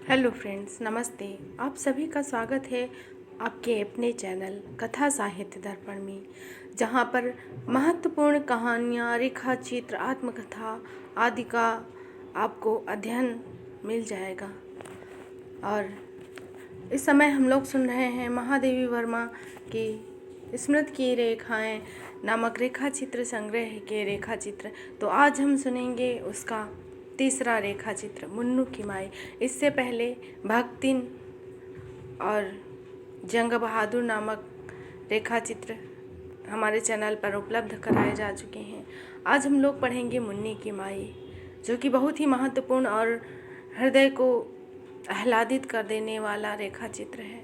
Hello friends, नमस्ते। आप सभी का स्वागत है आपके अपने चैनल कथा साहित्य दर्पण में, जहां पर महत्वपूर्ण कहानियां, रेखा चित्र, आत्मकथा आदि का आपको अध्ययन मिल जाएगा। और इस समय हम लोग सुन रहे हैं महादेवी वर्मा की स्मृति की रेखाएं नामक रेखा चित्र संग्रह के रेखा चित्र। तो आज हम सुनेंगे उसका तीसरा रेखा चित्र, मुन्नू की माई। इससे पहले भक्तिन और जंग बहादुर नामक रेखा चित्र हमारे चैनल पर उपलब्ध कराए जा चुके हैं। आज हम लोग पढ़ेंगे मुन्नी की माई, जो कि बहुत ही महत्वपूर्ण और हृदय को आह्लादित कर देने वाला रेखा चित्र है।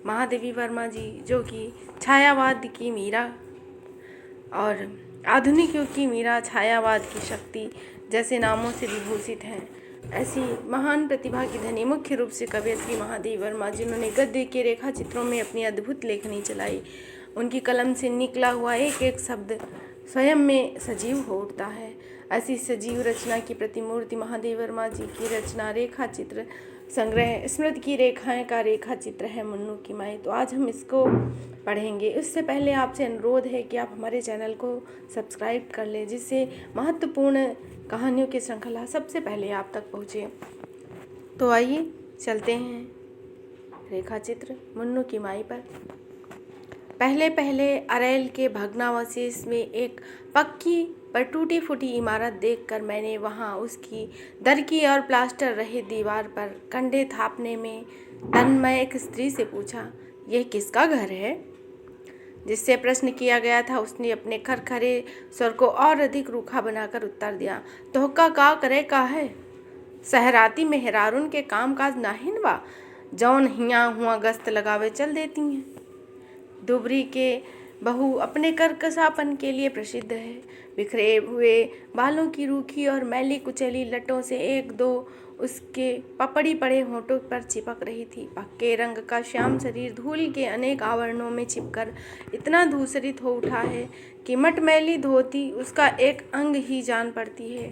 महादेवी वर्मा जी, जो कि छायावाद की मीरा और आधुनिक युग की मीरा, छायावाद की शक्ति जैसे नामों से विभूषित हैं। ऐसी महान प्रतिभा की धनी मुख्य रूप से कवयित्री महादेवी वर्मा, जिन्होंने गद्य के रेखा चित्रों में अपनी अद्भुत लेखनी चलाई। उनकी कलम से निकला हुआ एक एक शब्द स्वयं में सजीव हो उठता है। ऐसी सजीव रचना की प्रतिमूर्ति महादेवी वर्मा जी की रचना रेखा चित्र संग्रह स्मृति की रेखाएं का रेखा चित्र है मुन्नू की माई। तो आज हम इसको पढ़ेंगे। इससे पहले आपसे अनुरोध है कि आप हमारे चैनल को सब्सक्राइब कर लें, जिससे महत्वपूर्ण कहानियों की श्रृंखला सबसे पहले आप तक पहुँचे। तो आइए चलते हैं रेखा चित्र मुन्नू की माई पर। पहले पहले अरेल के भग्नावशेष में एक पक्की पर टूटी फूटी इमारत देखकर मैंने वहां उसकी दरकी और प्लास्टर रहित दीवार पर कंडे थापने में तन्मय एक स्त्री से पूछा, यह किसका घर है? जिससे प्रश्न किया गया था, उसने अपने खरखरे स्वर को और अधिक रूखा बनाकर उत्तर दिया, तोहका का करे का है? सहराती मेहरारून के काम काज नाहिन बा, जौन हिया हुआ गश्त लगावे चल देती हैं। दुबरी के बहू अपने कर्कशापन के लिए प्रसिद्ध है। बिखरे हुए बालों की रूखी और मैली कुचैली लटों से एक दो उसके पपड़ी पड़े होठों पर चिपक रही थी। पक्के रंग का श्याम शरीर धूल के अनेक आवरणों में छिपकर इतना धूसरित हो उठा है कि मटमैली धोती उसका एक अंग ही जान पड़ती है।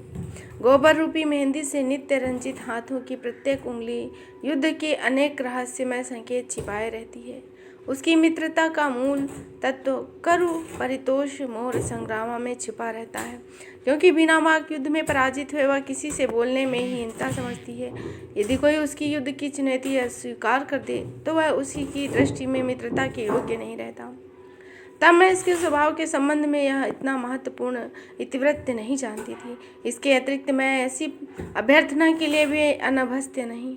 गोबर रूपी मेहंदी से नित्य रंजित हाथों की प्रत्येक उंगली युद्ध के अनेक रहस्यमय संकेत छिपाए रहती है। उसकी मित्रता का मूल तत्व करु परितोष मोर संग्राम में छिपा रहता है, क्योंकि बिना वाक युद्ध में पराजित हुए वह किसी से बोलने में ही हीनता समझती है। यदि कोई उसकी युद्ध की चुनौती अस्वीकार कर दे तो वह उसी की दृष्टि में मित्रता के योग्य नहीं रहता। तब मैं इसके स्वभाव के संबंध में यह इतना महत्वपूर्ण इतिवृत्त नहीं जानती थी। इसके अतिरिक्त मैं ऐसी अभ्यर्थना के लिए भी अनभ्यस्त नहीं,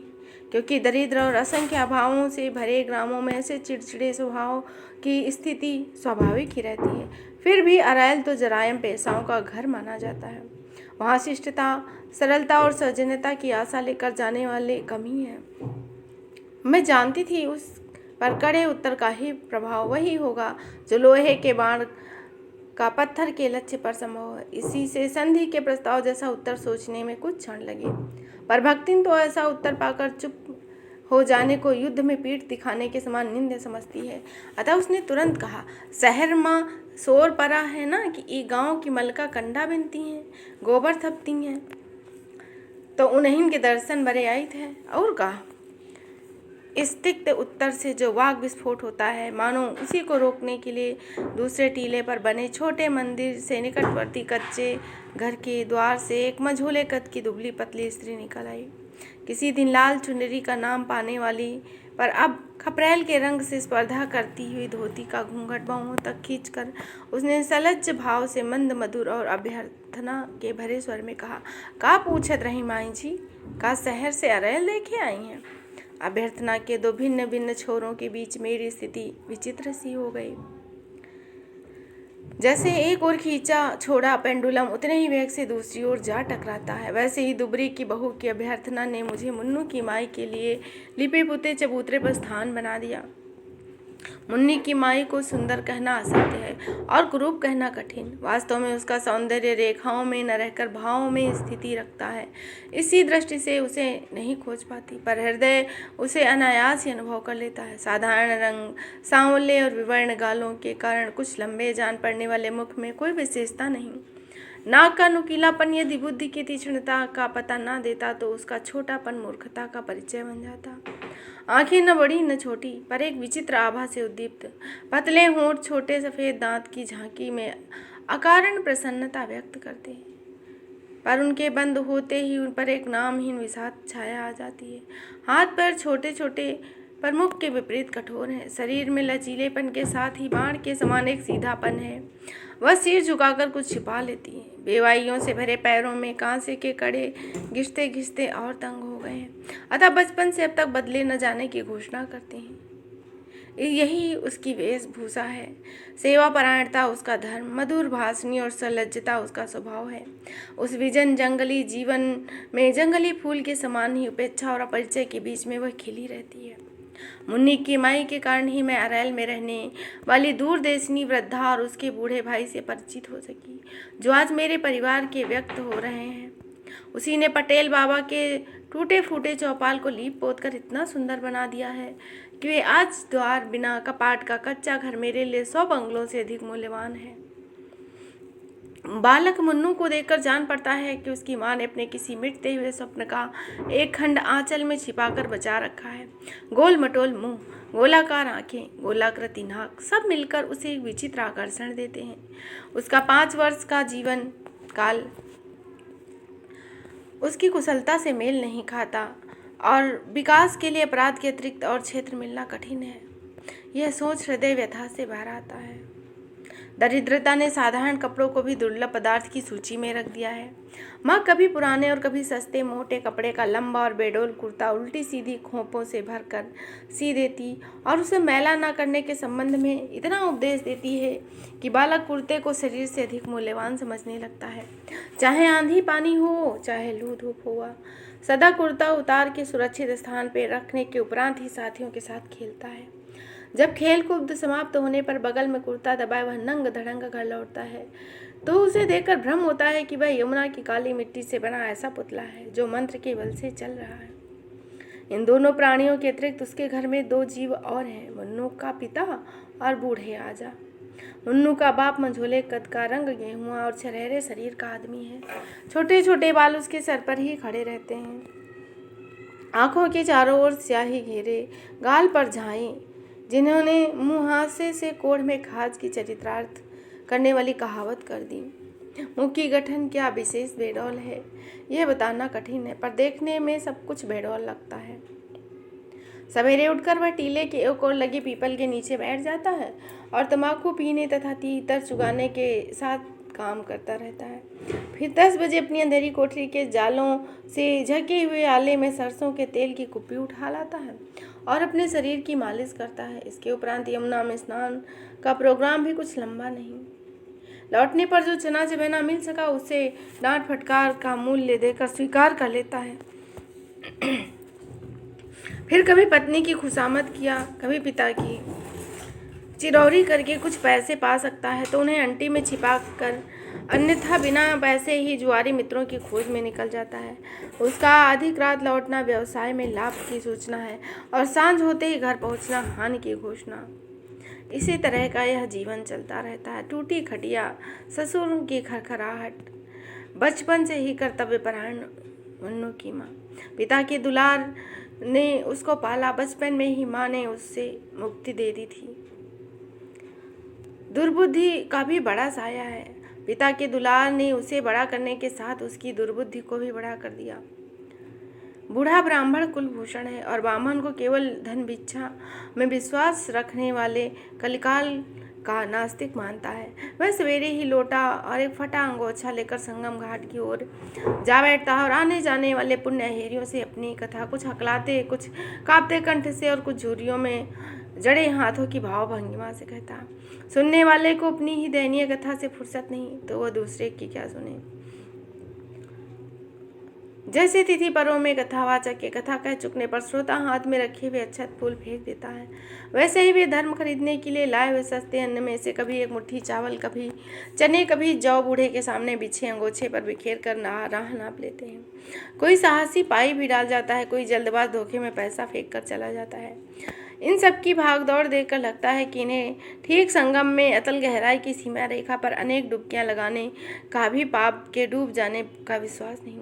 क्योंकि दरिद्र और असंख्य अभावों से भरे ग्रामों में ऐसे चिड़चिड़े स्वभाव की स्थिति स्वाभाविक ही रहती है। फिर भी अरैल तो जरायम पेशाओं का घर माना जाता है। वहाँ शिष्टता, सरलता और सौजन्यता की आशा लेकर जाने वाले कम ही हैं। मैं जानती थी उस पर कड़े उत्तर का ही प्रभाव वही होगा जो लोहे के बाण का पत्थर के लक्ष्य पर संभव है। इसी से संधि के प्रस्ताव जैसा उत्तर सोचने में कुछ क्षण लगे, पर भक्तिन तो ऐसा उत्तर पाकर चुप हो जाने को युद्ध में पीठ दिखाने के समान निंदा समझती है। अतः उसने तुरंत कहा, शहर माँ शोर पड़ा है ना कि ई गांव की मलका कंडा बिनती हैं, गोबर थपती हैं, तो उन्हीं के दर्शन बरे आई थे। और कहा, इस तिक्त उत्तर से जो वाक विस्फोट होता है, मानो उसी को रोकने के लिए दूसरे टीले पर बने छोटे मंदिर से निकटवर्ती कच्चे घर के द्वार से एक मझोले कद की दुबली पतली स्त्री निकल आई। किसी दिन लाल चुनरी का नाम पाने वाली, पर अब खपरेल के रंग से स्पर्धा करती हुई धोती का घूंघट बाहों तक खींचकर उसने सलज्ज भाव से मंद मधुर और अभ्यर्थना के भरे स्वर में कहा, का पूछत रही माई जी, का शहर से अरेल देखे आई हैं? अभ्यर्थना के दो भिन्न भिन्न छोरों के बीच मेरी स्थिति विचित्र सी हो गई। जैसे एक ओर खींचा छोड़ा पेंडुलम उतने ही वेग से दूसरी ओर जा टकराता है, वैसे ही दुबरी की बहू की अभ्यर्थना ने मुझे मुन्नू की माई के लिए लिपे पुते चबूतरे पर स्थान बना दिया। मुन्नी की माई को सुंदर कहना असत्य है और कुरूप कहना कठिन। वास्तव में उसका सौंदर्य रेखाओं में न रहकर भावों में स्थिति रखता है। इसी दृष्टि से उसे नहीं खोज पाती, पर हृदय उसे अनायास ही अनुभव कर लेता है। साधारण रंग, सांवले और विवर्ण गालों के कारण कुछ लंबे जान पड़ने वाले मुख में कोई विशेषता नहीं, नाक का नुकीलापन यदि बुद्धि की तीक्ष्णता का पता ना देता तो उसका छोटापन मूर्खता का परिचय बन जाता। आंखें न बड़ी न छोटी, पर एक विचित्र आभा से उद्दीप्त, पतले होंठ छोटे सफेद दांत की झांकी में अकारण प्रसन्नता व्यक्त करते हैं, पर उनके बंद होते ही उन पर एक नामहीन विषाद छाया आ जाती है। हाथ पैर छोटे छोटे पर मुख के विपरीत कठोर हैं। शरीर में लचीलेपन के साथ ही बाण के समान एक सीधापन है। वह सिर झुकाकर कुछ छिपा लेती है। बेवाइयों से भरे पैरों में कांसे के कड़े घिसते घिसते और तंग हो गए हैं, अतः बचपन से अब तक बदले न जाने की घोषणा करते हैं। यही उसकी वेशभूषा है। सेवा परायणता उसका धर्म, मधुर भाषणी और सलज्जता उसका स्वभाव है। उस विजन जंगली जीवन में जंगली फूल के समान ही उपेक्षा और अपरिचय के बीच में वह खिली रहती है। मुन्नी की माई के कारण ही मैं अरैल में रहने वाली दूरदेशनी वृद्धा और उसके बूढ़े भाई से परिचित हो सकी, जो आज मेरे परिवार के व्यक्त हो रहे हैं। उसी ने पटेल बाबा के टूटे फूटे चौपाल को लीप पोत कर इतना सुंदर बना दिया है कि वे आज द्वार बिना कपाट का कच्चा घर मेरे लिए 100 बंगलों से अधिक मूल्यवान है। बालक मुन्नू को देखकर जान पड़ता है कि उसकी माँ ने अपने किसी मिटते हुए स्वप्न का एक खंड आंचल में छिपाकर बचा रखा है। गोल मटोल मुंह, गोलाकार आंखें, गोलाकृति नाक, सब मिलकर उसे एक विचित्र आकर्षण देते हैं। उसका 5 वर्ष का जीवन काल उसकी कुशलता से मेल नहीं खाता और विकास के लिए अपराध के अतिरिक्त और क्षेत्र मिलना कठिन है। यह सोच हृदय व्यथा से भर आता है। दरिद्रता ने साधारण कपड़ों को भी दुर्लभ पदार्थ की सूची में रख दिया है। माँ कभी पुराने और कभी सस्ते मोटे कपड़े का लंबा और बेडोल कुर्ता उल्टी सीधी खोपों से भरकर सी देती और उसे मैला न करने के संबंध में इतना उपदेश देती है कि बालक कुर्ते को शरीर से अधिक मूल्यवान समझने लगता है। चाहे आंधी पानी हो, चाहे लू धूप हुआ, सदा कुर्ता उतार के सुरक्षित स्थान पर रखने के उपरांत ही साथियों के साथ खेलता है। जब खेल कूद समाप्त होने पर बगल में कुर्ता दबाए वह नंग धड़ंग घर लौटता है तो उसे देखकर भ्रम होता है कि वह यमुना की काली मिट्टी से बना ऐसा पुतला है जो मंत्र के बल से चल रहा है। इन दोनों प्राणियों के अतिरिक्त उसके घर में 2 जीव और हैं, मुन्नू का पिता और बूढ़े आजा। मुन्नू का बाप मंझोले कद का, रंग गेहुआ और छरहरे शरीर का आदमी है। छोटे छोटे बाल उसके सर पर ही खड़े रहते हैं। आंखों के चारों ओर स्याही घेरे, गाल पर झाएं, जिन्होंने मुँह हादसे से कोढ़ में खाज की चरितार्थ करने वाली कहावत कर दी। मुँह की गठन क्या विशेष बेडौल है, यह बताना कठिन है, पर देखने में सब कुछ बेडौल लगता है। सवेरे उठकर वह टीले के एक ओर लगे पीपल के नीचे बैठ जाता है और तम्बाकू पीने तथा तीतर चुगाने के साथ काम करता रहता है। फिर 10 बजे अपनी अंधेरी कोठरी के जालों से झके हुए आले में सरसों के तेल की कुप्पी उठा लाता है और अपने शरीर की मालिश करता है। इसके उपरांत यमुना में स्नान का प्रोग्राम भी कुछ लंबा नहीं। लौटने पर जो चना चबेना मिल सका उसे डांट फटकार का मूल्य देकर स्वीकार कर लेता है। फिर कभी पत्नी की खुशामद किया, कभी पिता की चिरौरी करके कुछ पैसे पा सकता है तो उन्हें अंटी में छिपा कर, अन्यथा बिना पैसे ही जुआरी मित्रों की खोज में निकल जाता है। उसका अधिक रात लौटना व्यवसाय में लाभ की सूचना है और सांझ होते ही घर पहुंचना हानि की घोषणा। इसी तरह का यह जीवन चलता रहता है। टूटी खटिया, ससुर की खरखराहट, बचपन से ही कर्तव्यपरायण मुन्नू की माँ। पिता के दुलार ने उसको पाला, बचपन में ही माँ ने उससे मुक्ति दे दी थी। दुर्बुद्धि का भी बड़ा साया है। पिता के दुलार ने उसे बड़ा करने के साथ उसकी दुर्बुद्धि को भी बड़ा कर दिया। बूढ़ा ब्राह्मण कुलभूषण है और ब्राह्मण को केवल धन भिक्षा में विश्वास रखने वाले कलिकाल का नास्तिक मानता है। वह सवेरे ही लोटा और एक फटा अंगोछा लेकर संगम घाट की ओर जा बैठता है और आने जाने वाले पुण्यहेरियों से अपनी कथा कुछ हकलाते, कुछ कांपते कंठ से और कुछ झुर्रियों में जड़े हाथों की भाव भंगिमा से कहता। सुनने वाले को अपनी ही दयनीय कथा से फुर्सत नहीं तो वह दूसरे की क्या सुने। जैसे तिथि पर्वों में कथावाचक के कथा कह चुकने पर श्रोता हाथ में रखे हुए अक्षत फूल फेंक देता है, वैसे ही वे धर्म खरीदने के लिए लाए हुए सस्ते अन्न में से कभी एक मुट्ठी चावल, कभी चने, कभी जौ बूढ़े के सामने बिछे अंगोछे पर बिखेर कर राह नाप लेते हैं। कोई साहसी पाई भी डाल जाता है, कोई जल्दबाज धोखे में पैसा फेंक कर चला जाता है। इन सब की भागदौड़ देखकर लगता है कि इन्हें ठीक संगम में अतल गहराई की सीमा रेखा पर अनेक डुबकियां लगाने का भी पाप के डूब जाने का विश्वास नहीं।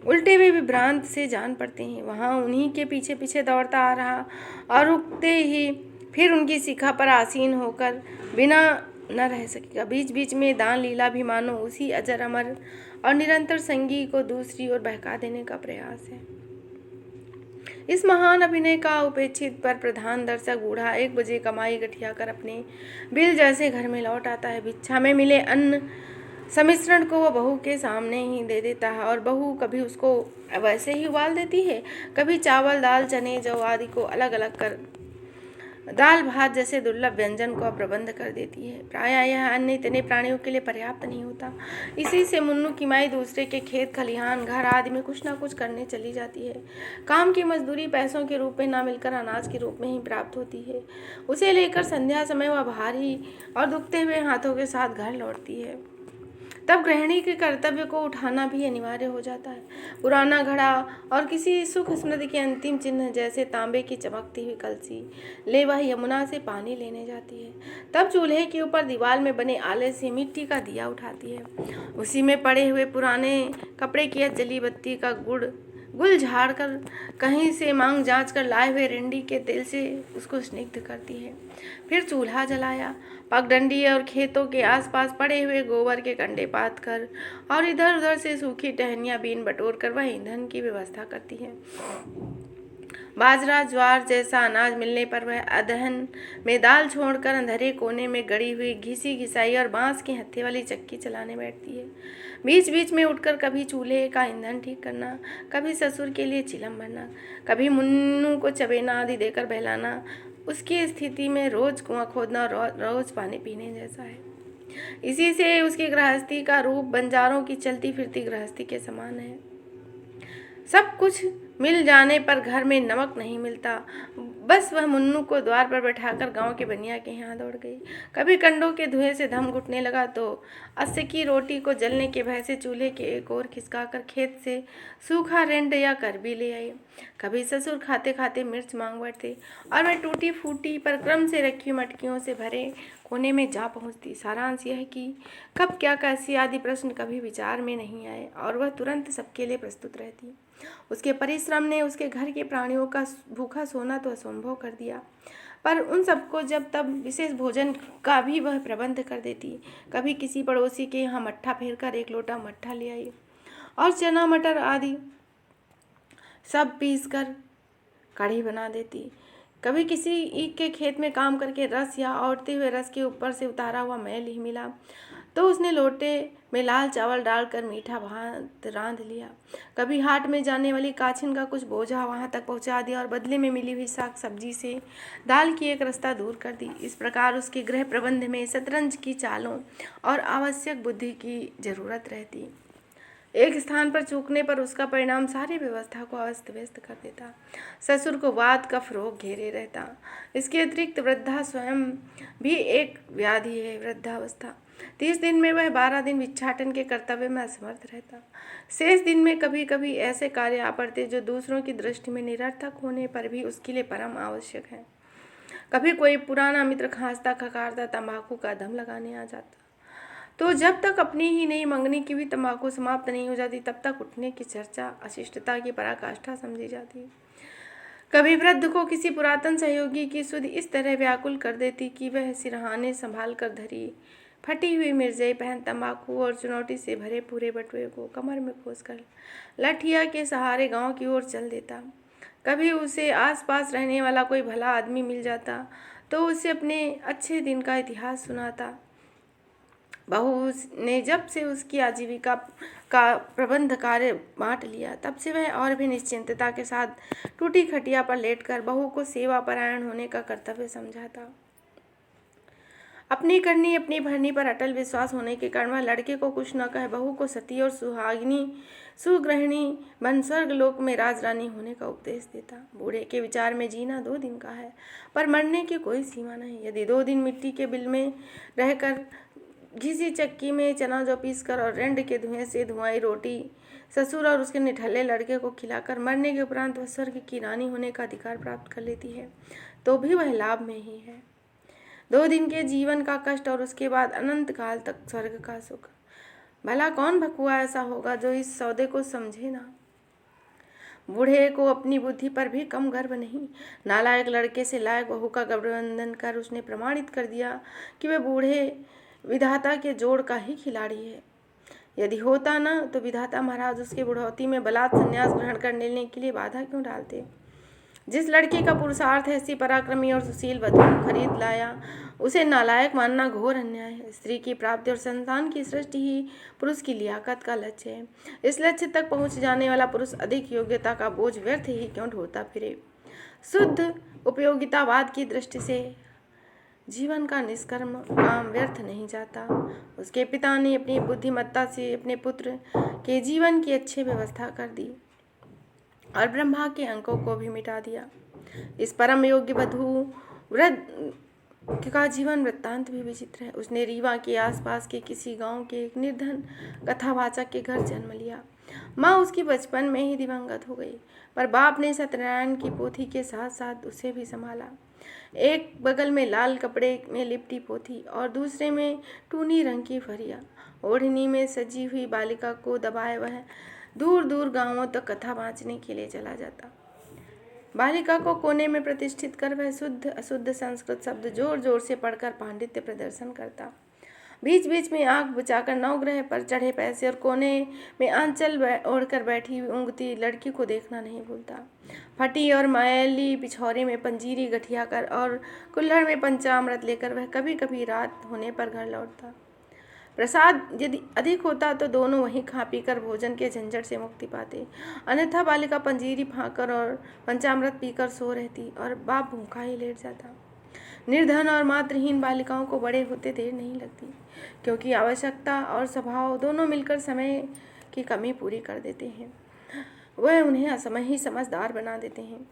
उल्टे वे विभ्रांत से जान पड़ते हैं। वहाँ उन्हीं के पीछे पीछे दौड़ता आ रहा और रुकते ही फिर उनकी शिखा पर आसीन होकर बिना न रह सकेगा। बीच बीच में दान लीला भी मानो उसी अजर अमर और निरंतर संगी को दूसरी ओर बहका देने का प्रयास है। इस महान अभिनय का उपेक्षित पर प्रधान दर्शक बूढ़ा 1 बजे कमाई गठिया कर अपने बिल जैसे घर में लौट आता है। भिक्षा में मिले अन्न सम्मिश्रण को वह बहू के सामने ही दे देता है और बहू कभी उसको वैसे ही उबाल देती है, कभी चावल दाल चने जौ आदि को अलग अलग कर दाल भात जैसे दुर्लभ व्यंजन को प्रबंध कर देती है। प्रायः यह अन्न इतने प्राणियों के लिए पर्याप्त नहीं होता। इसी से मुन्नू की माई दूसरे के खेत खलिहान घर आदि में कुछ ना कुछ करने चली जाती है। काम की मजदूरी पैसों के रूप में ना मिलकर अनाज के रूप में ही प्राप्त होती है। उसे लेकर संध्या समय वह भारी और दुखते हुए हाथों के साथ घर लौटती है। तब गृहिणी के कर्तव्य को उठाना भी अनिवार्य हो जाता है। पुराना घड़ा और किसी सुख स्मृति के अंतिम चिन्ह जैसे तांबे की चमकती हुई कलसी ले वह यमुना से पानी लेने जाती है। तब चूल्हे के ऊपर दीवार में बने आले से मिट्टी का दिया उठाती है। उसी में पड़े हुए पुराने कपड़े की जली बत्ती का गुल झाड़ कर कहीं से मांग जांच कर लाए हुए रिंडी के तेल से उसको स्निग्ध करती है। फिर चूल्हा जलाया, पगडंडी और खेतों के आसपास पड़े हुए गोबर के कंडे पात कर और इधर उधर से सूखी टहनियाँ बीन बटोर कर वह ईंधन की व्यवस्था करती है। बाजरा ज्वार जैसा अनाज मिलने पर वह अदहन में दाल छोड़कर अंधेरे कोने में गड़ी हुई घिसी घिसाई और बांस की हत्थे वाली चक्की चलाने बैठती है। बीच बीच में उठकर कभी चूल्हे का ईंधन ठीक करना, कभी ससुर के लिए चिलम भरना, कभी मुन्नू को चबेना आदि देकर बहलाना उसकी स्थिति में रोज कुआं खोदना और रोज पानी पीने जैसा है। इसी से उसकी गृहस्थी का रूप बंजारों की चलती फिरती गृहस्थी के समान है। सब कुछ मिल जाने पर घर में नमक नहीं मिलता। बस वह मुन्नू को द्वार पर बैठाकर गांव के बनिया के यहाँ दौड़ गई। कभी कंडों के धुएं से दम घुटने लगा तो अस्से की रोटी को जलने के भय से चूल्हे के एक ओर खिसकाकर खेत से सूखा रेंड या करबी ले आई। कभी ससुर खाते खाते मिर्च मांग बैठते और वह टूटी फूटी पर क्रम से रखी मटकियों से भरे कोने में जा पहुंचती। सारांश यह है कि कब क्या कैसी आदि प्रश्न कभी विचार में नहीं आए और वह तुरंत सबके लिए प्रस्तुत रहती। उसके परिश्रम ने उसके घर के प्राणियों का भूखा सोना तो असंभव कर दिया, पर उन सबको जब तब विशेष भोजन का भी वह प्रबंध कर देती। कभी किसी पड़ोसी के यहाँ मट्ठा फेर कर 1 लोटा मट्ठा ले आई और चना मटर आदि सब पीस कर कढ़ी बना देती। कभी किसी के खेत में काम करके रस या औटते हुए रस के ऊपर से उतारा हुआ मैल ही मिला तो उसने लोटे में लाल चावल डालकर मीठा भात रांध लिया। कभी हाट में जाने वाली काछिन का कुछ बोझा वहां तक पहुंचा दिया और बदले में मिली हुई साग सब्जी से दाल की एक रास्ता दूर कर दी। इस प्रकार उसके गृह प्रबंध में शतरंज की चालों और आवश्यक बुद्धि की जरूरत रहती। एक स्थान पर चूकने पर उसका परिणाम सारी व्यवस्था को अस्त व्यस्त कर देता। ससुर को वात कफ रोग घेरे रहता। इसके अतिरिक्त वृद्धा स्वयं भी एक व्याधि है। वृद्धावस्था 30 दिन में वह 12 दिन भिक्षाटन के कर्तव्य में असमर्थ रहता। शेष दिन में कभी कभी ऐसे कार्य आ पड़ते जो दूसरों की दृष्टि में निरर्थक होने पर भी उसके लिए परम आवश्यक है। कभी कोई पुराना मित्र खांसता खकारता तंबाकू का दम लगाने आ जाता तो जब तक अपनी ही नहीं मंगनी की भी तंबाकू समाप्त नहीं हो जाती तब तक उठने की चर्चा अशिष्टता की पराकाष्ठा समझी जाती। कभी वृद्ध को किसी पुरातन सहयोगी की सुध इस तरह व्याकुल कर देती कि वह सिरहाने संभाल कर धरी फटी हुई मिर्जई पहन तंबाकू और चुनौती से भरे पूरे बटुए को कमर में खोसकर लठिया के सहारे गांव की ओर चल देता। कभी उसे आसपास रहने वाला कोई भला आदमी मिल जाता तो उसे अपने अच्छे दिन का इतिहास सुनाता। बहू ने जब से उसकी आजीविका का प्रबंध कार्य बांट लिया तब से वह और भी निश्चिंतता के साथ टूटी खटिया पर लेटकर बहू को सेवा परायण होने का कर्तव्य समझाता। अपनी करनी अपनी भरनी पर अटल विश्वास होने के कारण वह लड़के को कुछ न कहे बहू को सती और सुहागिनी सुगृहिणी बन स्वर्ग लोक में राजरानी होने का उपदेश देता। बूढ़े के विचार में जीना 2 दिन का है पर मरने की कोई सीमा नहीं। यदि 2 दिन मिट्टी के बिल में रहकर घिसी चक्की में चना जौ पीस कर और रेंड के धुएं से धुआई रोटी ससुर और उसके निठल्ले लड़के को खिलाकर मरने के उपरांत वह स्वर्ग की रानी होने का अधिकार प्राप्त कर लेती है, तो भी वह लाभ में ही है। 2 दिन के जीवन का कष्ट और उसके बाद अनंत काल तक स्वर्ग का सुख। भला कौन भकुआ ऐसा होगा जो इस सौदे को समझे ना। बूढ़े को अपनी बुद्धि पर भी कम गर्व नहीं। नालायक लड़के से लायक बहू का गठबंधन कर उसने प्रमाणित कर दिया कि वह बूढ़े विधाता के जोड़ का ही खिलाड़ी है। यदि होता ना तो विधाता महाराज उसके बुढ़ौती में बलात् संन्यास ग्रहण कर लेने के लिए बाधा क्यों डालते। जिस लड़के का पुरुषार्थ ऐसी पराक्रमी और सुशील वधु खरीद लाया, उसे नालायक मानना घोर अन्याय है। स्त्री की प्राप्ति और संतान की सृष्टि ही पुरुष की लियाकत का लक्ष्य है। इस लक्ष्य तक पहुंच जाने वाला पुरुष अधिक योग्यता का बोझ व्यर्थ ही क्यों ढोता फिरे। शुद्ध उपयोगितावाद की दृष्टि से जीवन का निष्कर्म काम व्यर्थ नहीं जाता। उसके पिता ने अपनी बुद्धिमत्ता से अपने पुत्र के जीवन की अच्छी व्यवस्था कर दी और ब्रह्मा के अंकों को भी मिटा दिया। इस परम योग्य वधु व्रत का जीवन वृत्तांत भी विचित्र है। उसने रीवा के आसपास के किसी गांव के एक निर्धन कथावाचक के घर जन्म लिया। माँ उसकी बचपन में ही दिवंगत हो गई, पर बाप ने सत्यनारायण की पोथी के साथ साथ उसे भी संभाला। एक बगल में लाल कपड़े में लिपटी पोथी और दूसरे में टूनी रंग की फरिया ओढ़नी में सजी हुई बालिका को दबाए वह दूर दूर गांवों तक कथा बाँचने के लिए चला जाता। बालिका को कोने में प्रतिष्ठित कर वह शुद्ध अशुद्ध संस्कृत शब्द जोर जोर से पढ़कर पांडित्य प्रदर्शन करता। बीच बीच में आंख बुझाकर नवग्रह पर चढ़े पैसे और कोने में आंचल ओढ़कर बैठी हुई ऊँगती लड़की को देखना नहीं भूलता। फटी और मैली पिछौरे में पंजीरी गठिया कर और कुल्हड़ में पंचामृत लेकर वह कभी कभी रात होने पर घर लौटता। प्रसाद यदि अधिक होता तो दोनों वहीं खा पीकर भोजन के झंझट से मुक्ति पाते, अन्यथा बालिका पंजीरी फाकर और पंचामृत पीकर सो रहती और बाप भूखा ही लेट जाता। निर्धन और मातृहीन बालिकाओं को बड़े होते देर नहीं लगती, क्योंकि आवश्यकता और स्वभाव दोनों मिलकर समय की कमी पूरी कर देते हैं। वह उन्हें असमय ही समझदार बना देते हैं।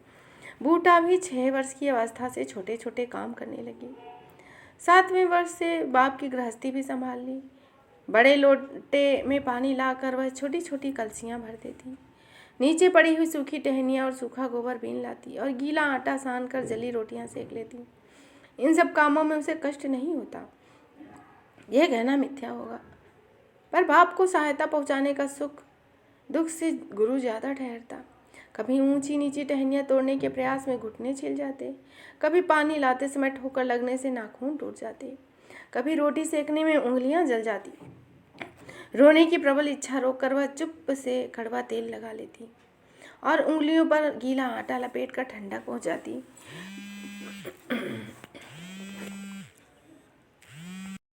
बूटा भी 6 वर्ष की अवस्था से छोटे छोटे काम करने लगी। 7वें वर्ष से बाप की गृहस्थी भी संभाल ली। बड़े लोटे में पानी लाकर वह छोटी छोटी कलसियां भर देती, नीचे पड़ी हुई सूखी टहनियाँ और सूखा गोबर बीन लाती और गीला आटा सान कर जली रोटियां सेक लेती। इन सब कामों में उसे कष्ट नहीं होता, यह कहना मिथ्या होगा, पर बाप को सहायता पहुंचाने का सुख दुख से गुरु ज़्यादा ठहरता। कभी ऊंची नीची टहनियाँ तोड़ने के प्रयास में घुटने छिल जाते, कभी पानी लाते समय ठोकर लगने से नाखून टूट जाते, कभी रोटी सेकने में उंगलियां जल जाती। रोने की प्रबल इच्छा रोककर वह चुप से कड़वा तेल लगा लेती और उंगलियों पर गीला आटा लपेट कर ठंडक पहुँचाती।